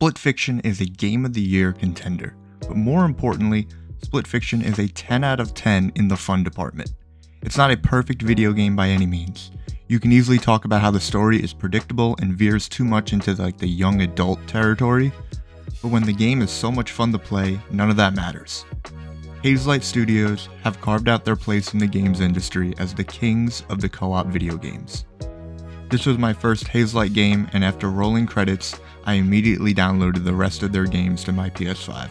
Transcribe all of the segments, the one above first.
Split Fiction is a Game of the Year contender, but more importantly, Split Fiction is a 10 out of 10 in the fun department. It's not a perfect video game by any means. You can easily talk about how the story is predictable and veers too much into the young adult territory, but when the game is so much fun to play, none of that matters. Hazelight Studios have carved out their place in the games industry as the kings of the co-op video games. This was my first Hazelight game, and after rolling credits, I immediately downloaded the rest of their games to my PS5.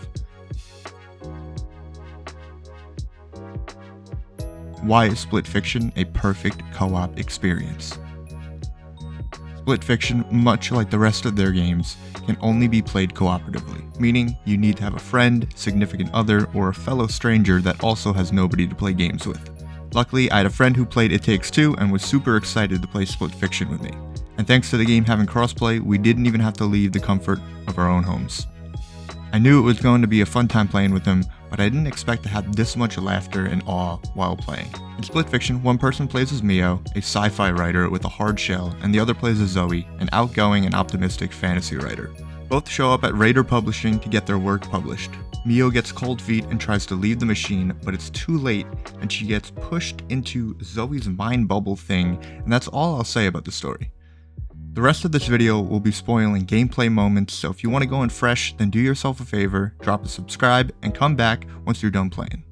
Why is Split Fiction a perfect co-op experience? Split Fiction, much like the rest of their games, can only be played cooperatively, meaning you need to have a friend, significant other, or a fellow stranger that also has nobody to play games with. Luckily, I had a friend who played It Takes Two and was super excited to play Split Fiction with me. And thanks to the game having crossplay, we didn't even have to leave the comfort of our own homes. I knew it was going to be a fun time playing with him, but I didn't expect to have this much laughter and awe while playing. In Split Fiction, one person plays as Mio, a sci-fi writer with a hard shell, and the other plays as Zoe, an outgoing and optimistic fantasy writer. Both show up at Raider Publishing to get their work published. Mio gets cold feet and tries to leave the machine, but it's too late and she gets pushed into Zoe's mind bubble thing, and that's all I'll say about the story. The rest of this video will be spoiling gameplay moments, so if you want to go in fresh, then do yourself a favor, drop a subscribe, and come back once you're done playing.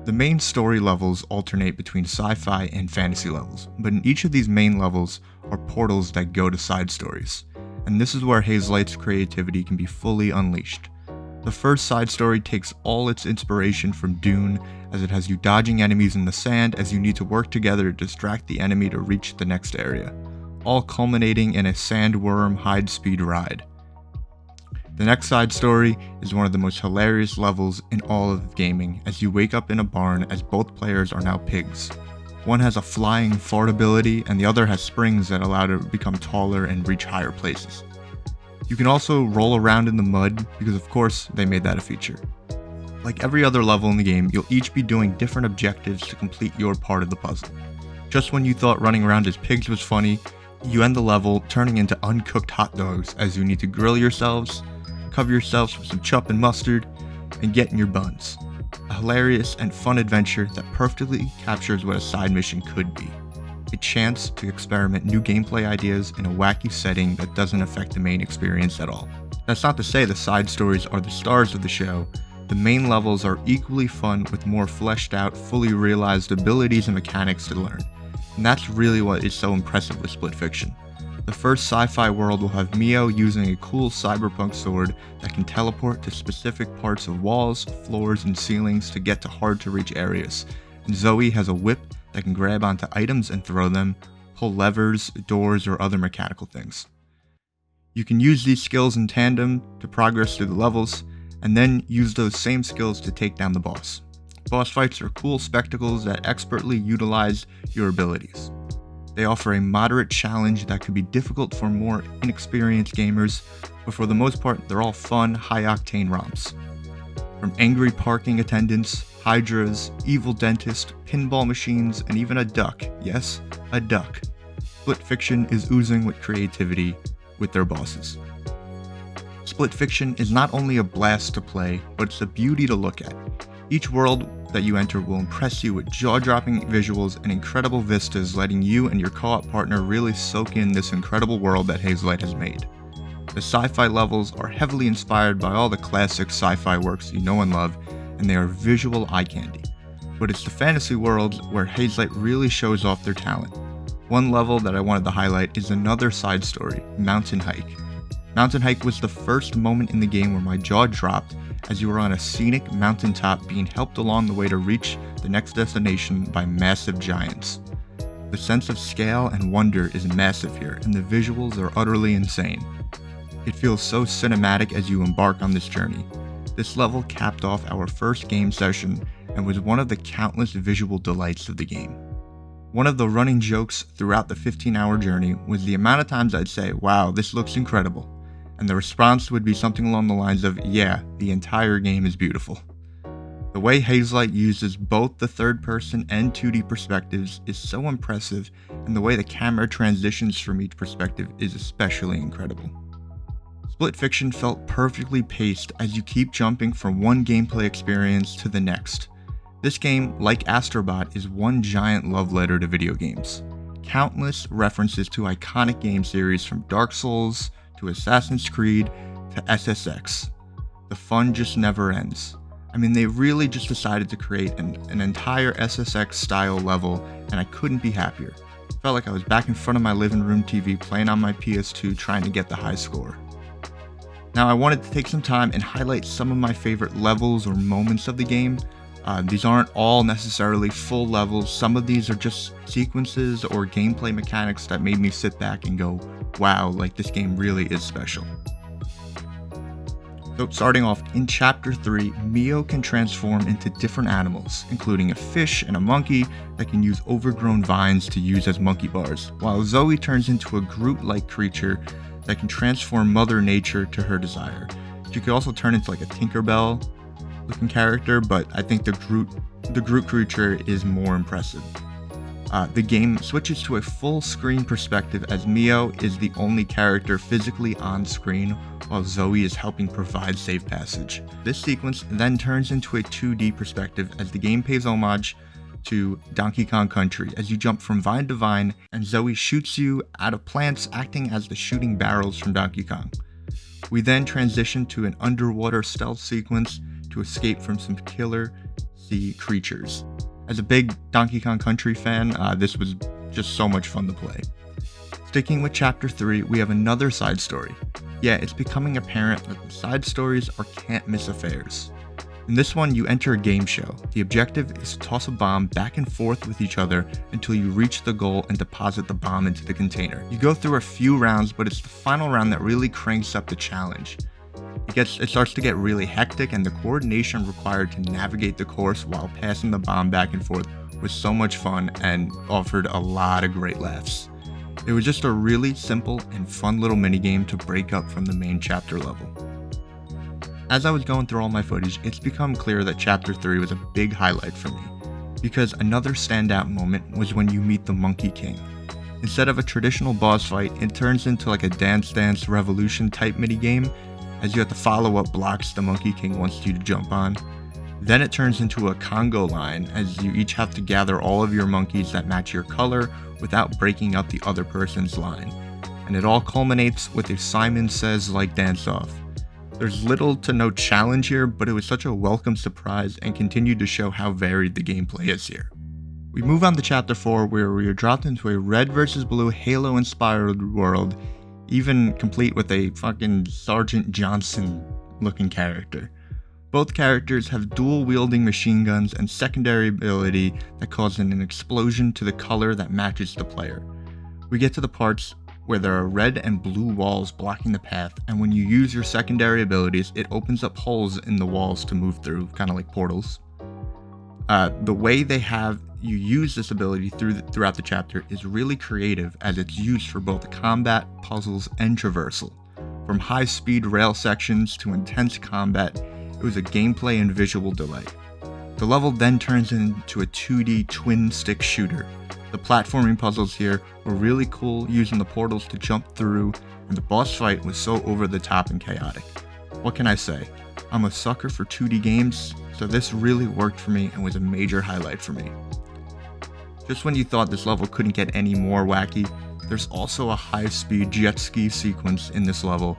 The main story levels alternate between sci-fi and fantasy levels, but in each of these main levels are portals that go to side stories, and this is where Hazelight's creativity can be fully unleashed. The first side story takes all its inspiration from Dune, as it has you dodging enemies in the sand as you need to work together to distract the enemy to reach the next area, all culminating in a sandworm hide-speed ride. The next side story is one of the most hilarious levels in all of gaming, as you wake up in a barn as both players are now pigs. One has a flying fart ability and the other has springs that allow to become taller and reach higher places. You can also roll around in the mud because of course they made that a feature. Like every other level in the game, you'll each be doing different objectives to complete your part of the puzzle. Just when you thought running around as pigs was funny, you end the level turning into uncooked hot dogs as you need to grill yourselves, cover yourselves with some chup and mustard, and get in your buns. A hilarious and fun adventure that perfectly captures what a side mission could be. A chance to experiment new gameplay ideas in a wacky setting that doesn't affect the main experience at all. That's not to say the side stories are the stars of the show. The main levels are equally fun with more fleshed out, fully realized abilities and mechanics to learn. And that's really what is so impressive with Split Fiction. The first sci-fi world will have Mio using a cool cyberpunk sword that can teleport to specific parts of walls, floors, and ceilings to get to hard-to-reach areas. And Zoe has a whip that can grab onto items and throw them, pull levers, doors, or other mechanical things. You can use these skills in tandem to progress through the levels, and then use those same skills to take down the boss. Boss fights are cool spectacles that expertly utilize your abilities. They offer a moderate challenge that could be difficult for more inexperienced gamers, but for the most part, they're all fun, high-octane romps. From angry parking attendants, hydras, evil dentist, pinball machines, and even a duck. Yes, a duck. Split Fiction is oozing with creativity with their bosses. Split Fiction is not only a blast to play, but it's a beauty to look at. Each world that you enter will impress you with jaw-dropping visuals and incredible vistas, letting you and your co-op partner really soak in this incredible world that Hazelight has made. The sci-fi levels are heavily inspired by all the classic sci-fi works you know and love, and they are visual eye candy. But it's the fantasy worlds where Hazelight really shows off their talent. One level that I wanted to highlight is another side story, Mountain Hike. Mountain Hike was the first moment in the game where my jaw dropped as you were on a scenic mountaintop being helped along the way to reach the next destination by massive giants. The sense of scale and wonder is massive here, and the visuals are utterly insane. It feels so cinematic as you embark on this journey. This level capped off our first game session and was one of the countless visual delights of the game. One of the running jokes throughout the 15-hour journey was the amount of times I'd say, "Wow, this looks incredible," and the response would be something along the lines of, "Yeah, the entire game is beautiful." The way Hazelight uses both the third-person and 2D perspectives is so impressive, and the way the camera transitions from each perspective is especially incredible. Split Fiction felt perfectly paced as you keep jumping from one gameplay experience to the next. This game, like Astrobot, is one giant love letter to video games. Countless references to iconic game series from Dark Souls to Assassin's Creed to SSX. The fun just never ends. I mean, they really just decided to create an entire SSX style level, and I couldn't be happier. Felt like I was back in front of my living room TV playing on my PS2 trying to get the high score. Now, I wanted to take some time and highlight some of my favorite levels or moments of the game. These aren't all necessarily full levels. Some of these are just sequences or gameplay mechanics that made me sit back and go, wow, like this game really is special. So starting off, in Chapter 3, Mio can transform into different animals, including a fish and a monkey that can use overgrown vines to use as monkey bars, while Zoe turns into a Groot-like creature that can transform Mother Nature to her desire. She could also turn into like a Tinkerbell-looking character, but I think the Groot creature is more impressive. The game switches to a full screen perspective as Mio is the only character physically on screen while Zoe is helping provide safe passage. This sequence then turns into a 2D perspective as the game pays homage to Donkey Kong Country as you jump from vine to vine and Zoe shoots you out of plants, acting as the shooting barrels from Donkey Kong. We then transition to an underwater stealth sequence to escape from some killer sea creatures. As a big Donkey Kong Country fan, this was just so much fun to play. Sticking with Chapter 3, we have another side story. Yeah, it's becoming apparent that the side stories are can't-miss affairs. In this one, you enter a game show. The objective is to toss a bomb back and forth with each other until you reach the goal and deposit the bomb into the container. You go through a few rounds, but it's the final round that really cranks up the challenge. It starts to get really hectic, and the coordination required to navigate the course while passing the bomb back and forth was so much fun and offered a lot of great laughs. It was just a really simple and fun little minigame to break up from the main chapter level. As I was going through all my footage, it's become clear that Chapter 3 was a big highlight for me, because another standout moment was when you meet the Monkey King. Instead of a traditional boss fight, it turns into like a Dance Dance Revolution type minigame, as you have to follow what blocks the Monkey King wants you to jump on. Then it turns into a Congo line, as you each have to gather all of your monkeys that match your color without breaking up the other person's line. And it all culminates with a Simon Says-like dance-off. There's little to no challenge here, but it was such a welcome surprise and continued to show how varied the gameplay is here. We move on to Chapter 4, where we are dropped into a red versus blue Halo-inspired world, even complete with a fucking Sergeant Johnson looking character. Both characters have dual-wielding machine guns and secondary ability that causes an explosion to the color that matches the player. We get to the parts where there are red and blue walls blocking the path, and when you use your secondary abilities, it opens up holes in the walls to move through, kind of like portals. The way they have you use this ability throughout the chapter is really creative, as it's used for both combat, puzzles, and traversal. From high-speed rail sections to intense combat, it was a gameplay and visual delight. The level then turns into a 2D twin-stick shooter. The platforming puzzles here were really cool, using the portals to jump through, and the boss fight was so over the top and chaotic. What can I say? I'm a sucker for 2D games, so this really worked for me and was a major highlight for me. Just when you thought this level couldn't get any more wacky, there's also a high-speed jet ski sequence in this level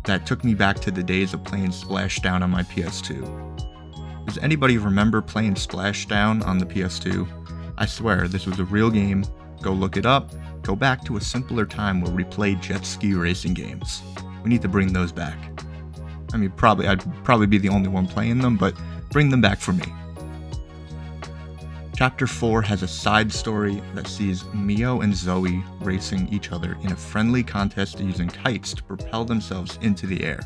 that took me back to the days of playing Splashdown on my PS2. Does anybody remember playing Splashdown on the PS2? I swear, this was a real game. Go look it up. Go back to a simpler time where we played jet ski racing games. We need to bring those back. I mean, I'd probably be the only one playing them, but bring them back for me. Chapter 4 has a side story that sees Mio and Zoe racing each other in a friendly contest using kites to propel themselves into the air.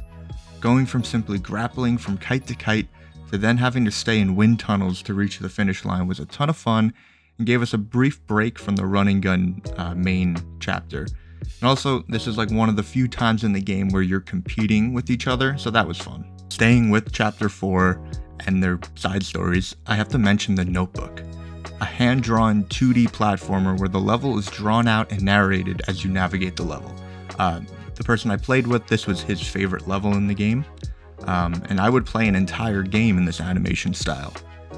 Going from simply grappling from kite to kite to then having to stay in wind tunnels to reach the finish line was a ton of fun and gave us a brief break from the run and gun main chapter. And also, this is like one of the few times in the game where you're competing with each other, so that was fun. Staying with Chapter 4 and their side stories, I have to mention The Notebook, a hand-drawn 2D platformer where the level is drawn out and narrated as you navigate the level. the person I played with, this was his favorite level in the game, and I would play an entire game in this animation style,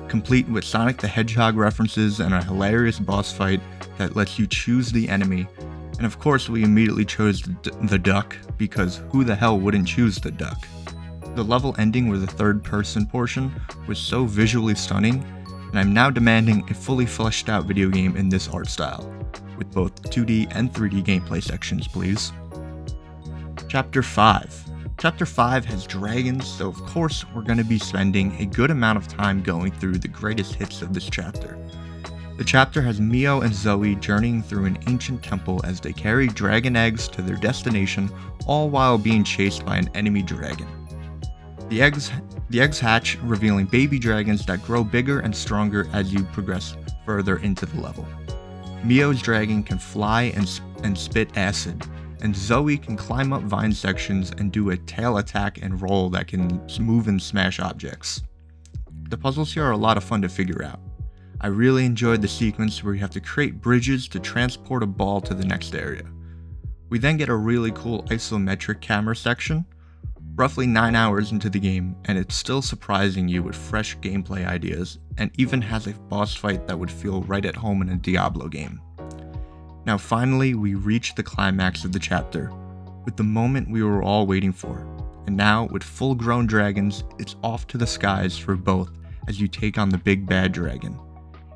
complete with Sonic the Hedgehog references and a hilarious boss fight that lets you choose the enemy. And of course we immediately chose the duck, because who the hell wouldn't choose the duck? The level ending with the third person portion was so visually stunning, and I'm now demanding a fully fleshed out video game in this art style, with both 2D and 3D gameplay sections, please. Chapter 5. Chapter 5 has dragons, so of course we're going to be spending a good amount of time going through the greatest hits of this chapter. The chapter has Mio and Zoe journeying through an ancient temple as they carry dragon eggs to their destination, all while being chased by an enemy dragon. The eggs hatch, revealing baby dragons that grow bigger and stronger as you progress further into the level. Mio's dragon can fly and spit acid, and Zoe can climb up vine sections and do a tail attack and roll that can move and smash objects. The puzzles here are a lot of fun to figure out. I really enjoyed the sequence where you have to create bridges to transport a ball to the next area. We then get a really cool isometric camera section, roughly 9 hours into the game, and it's still surprising you with fresh gameplay ideas, and even has a boss fight that would feel right at home in a Diablo game. Now finally we reach the climax of the chapter, with the moment we were all waiting for, and now with full grown dragons, it's off to the skies for both as you take on the big bad dragon.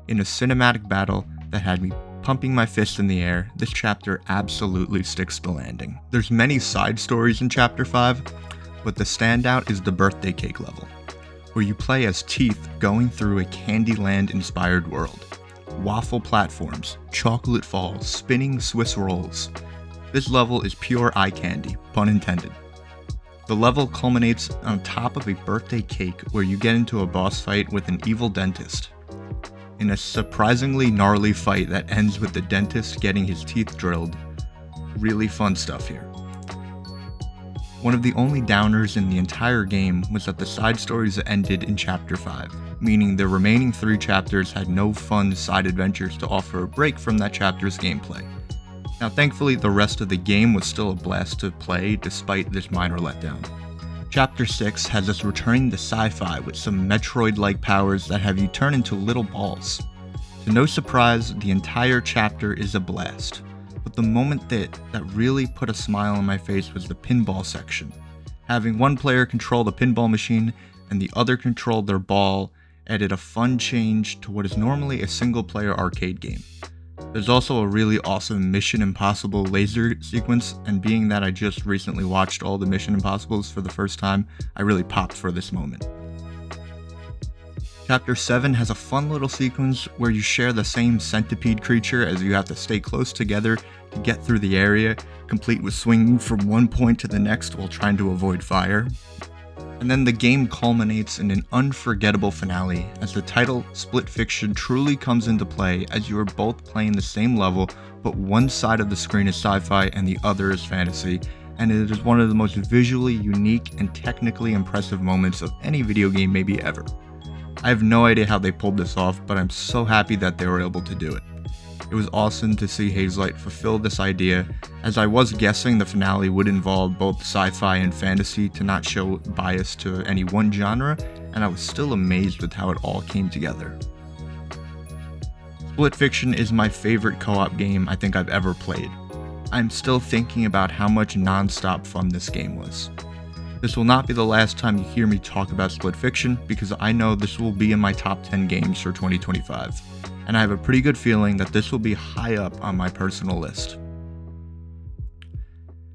In a cinematic battle that had me pumping my fist in the air, this chapter absolutely sticks the landing. There's many side stories in Chapter 5, but the standout is the birthday cake level, where you play as Teeth going through a Candyland-inspired world. Waffle platforms, chocolate falls, spinning Swiss rolls. This level is pure eye candy, pun intended. The level culminates on top of a birthday cake where you get into a boss fight with an evil dentist, in a surprisingly gnarly fight that ends with the dentist getting his teeth drilled. Really fun stuff here. One of the only downers in the entire game was that the side stories ended in Chapter 5, meaning the remaining 3 chapters had no fun side adventures to offer a break from that chapter's gameplay. Now thankfully the rest of the game was still a blast to play despite this minor letdown. Chapter 6 has us returning to sci-fi with some Metroid-like powers that have you turn into little balls. To no surprise, the entire chapter is a blast, but the moment that really put a smile on my face was the pinball section. Having one player control the pinball machine and the other control their ball added a fun change to what is normally a single-player arcade game. There's also a really awesome Mission Impossible laser sequence, and being that I just recently watched all the Mission Impossibles for the first time, I really popped for this moment. Chapter 7 has a fun little sequence where you share the same centipede creature as you have to stay close together to get through the area, complete with swinging from one point to the next while trying to avoid fire. And then the game culminates in an unforgettable finale as the title Split Fiction truly comes into play as you are both playing the same level, but one side of the screen is sci-fi and the other is fantasy, and it is one of the most visually unique and technically impressive moments of any video game maybe ever. I have no idea how they pulled this off, but I'm so happy that they were able to do it. It was awesome to see Hazelight fulfill this idea, as I was guessing the finale would involve both sci-fi and fantasy to not show bias to any one genre, and I was still amazed with how it all came together. Split Fiction is my favorite co-op game I think I've ever played. I'm still thinking about how much non-stop fun this game was. This will not be the last time you hear me talk about Split Fiction, because I know this will be in my top 10 games for 2025. And I have a pretty good feeling that this will be high up on my personal list.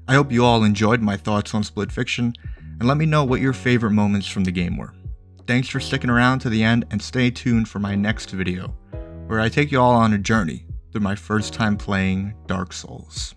I hope you all enjoyed my thoughts on Split Fiction, and let me know what your favorite moments from the game were. Thanks for sticking around to the end, and stay tuned for my next video, where I take you all on a journey through my first time playing Dark Souls.